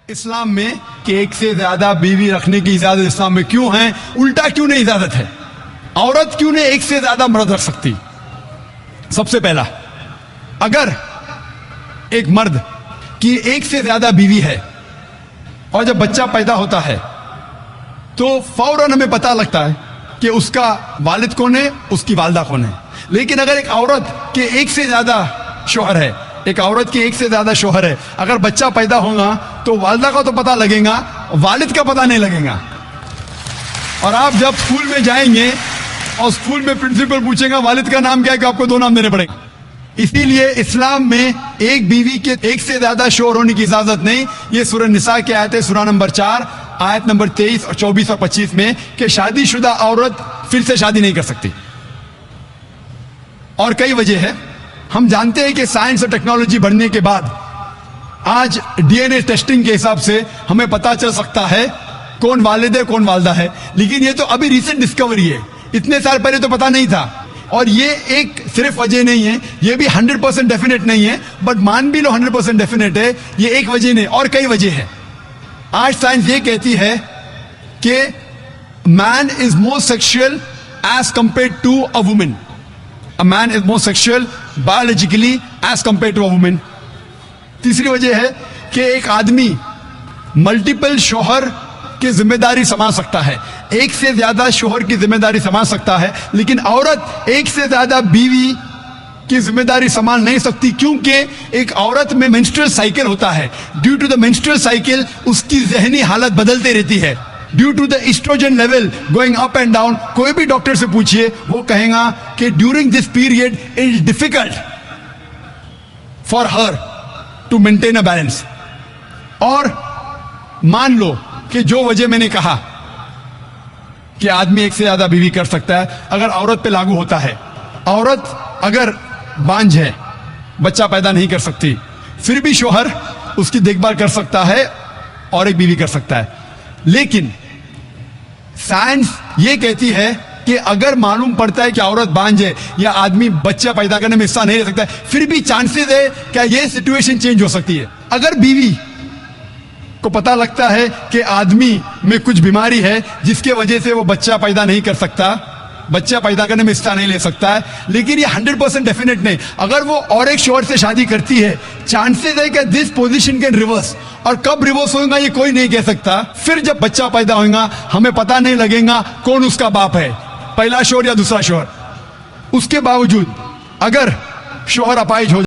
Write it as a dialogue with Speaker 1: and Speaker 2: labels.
Speaker 1: इस्लाम में कि एक से ज्यादा बीवी रखने की इजाजत इस्लाम में क्यों है? उल्टा क्यों नहीं इजाजत है? औरत क्यों नहीं एक से ज्यादा मर्द रख सकती? सबसे पहला, अगर एक मर्द की एक से ज्यादा बीवी है और जब बच्चा पैदा होता है तो फौरन हमें पता लगता है कि उसका वालिद कौन है, उसकी वालदा कौन है। लेकिन अगर एक औरत के एक से ज्यादा शौहर है, एक औरत के एक से ज्यादा शौहर है, अगर बच्चा पैदा होगा तो वालदा का तो पता लगेगा, वालिद का पता नहीं लगेगा। और आप जब स्कूल में जाएंगे और स्कूल में प्रिंसिपल पूछेगा वालिद का नाम क्या है, कि आपको दो नाम देने पड़ेंगे। इसीलिए इस्लाम में एक बीवी के एक से ज्यादा शौहर होने की इजाजत नहीं। ये सूरह निसा की आयत है, सूरह नंबर 4 आयत नंबर 23 और 24 और 25 में, कि शादीशुदा औरत फिर से शादी नहीं कर सकती। और कई वजह है। हम जानते हैं कि साइंस और टेक्नोलॉजी बढ़ने के बाद आज डीएनए टेस्टिंग के हिसाब से हमें पता चल सकता है कौन वालिद है कौन वालदा है। लेकिन ये तो अभी रिसेंट डिस्कवरी है, इतने साल पहले तो पता नहीं था। और ये एक सिर्फ वजह नहीं है, ये भी 100% डेफिनेट नहीं है, बट मान भी लो 100% डेफिनेट है, ये एक वजह नहीं और कई वजह है। आज साइंस ये कहती है कि man is more sexual as compare to a women. A man is more sexual biologically as compared to a woman. तीसरी वजह है कि एक आदमी मल्टीपल शौहर की जिम्मेदारी संभाल सकता है, एक से ज्यादा शौहर की जिम्मेदारी संभाल सकता है, लेकिन औरत एक से ज्यादा बीवी की जिम्मेदारी संभाल नहीं सकती, क्योंकि एक औरत में मेंस्ट्रुअल साइकिल होता है। Due to the menstrual cycle उसकी जहनी हालत बदलती रहती है, due to the estrogen level going up and down. कोई भी डॉक्टर से पूछिए, वो कहेगा कि during this period it is difficult for her to maintain a balance. और मान लो कि जो वजह मैंने कहा कि आदमी एक से ज्यादा बीवी कर सकता है, अगर औरत पे लागू होता है, औरत अगर बांझ है, बच्चा पैदा नहीं कर सकती, फिर भी शौहर उसकी देखभाल कर सकता है और एक बीवी कर सकता है। लेकिन साइंस ये कहती है कि अगर मालूम पड़ता है कि औरत बांझ है या आदमी बच्चा पैदा करने में हिस्सा नहीं ले सकता है, फिर भी चांसेस है कि ये सिचुएशन चेंज हो सकती है। अगर बीवी को पता लगता है कि आदमी में कुछ बीमारी है जिसके वजह से वो बच्चा पैदा नहीं कर सकता, बच्चा पैदा करने में हिस्सा नहीं ले सकता है, लेकिन ये 100% डेफिनेट नहीं। अगर वो और एक शौहर से शादी करती है, चांसेस है कि दिस पोजीशन कैन रिवर्स, और कब रिवर्स होगा ये कोई नहीं कह सकता। फिर जब बच्चा पैदा होगा हमें पता नहीं लगेगा कौन उसका बाप है, पहला शौहर या दूसरा शौहर। उसके बावजूद अगर शौहर अपाहिज हो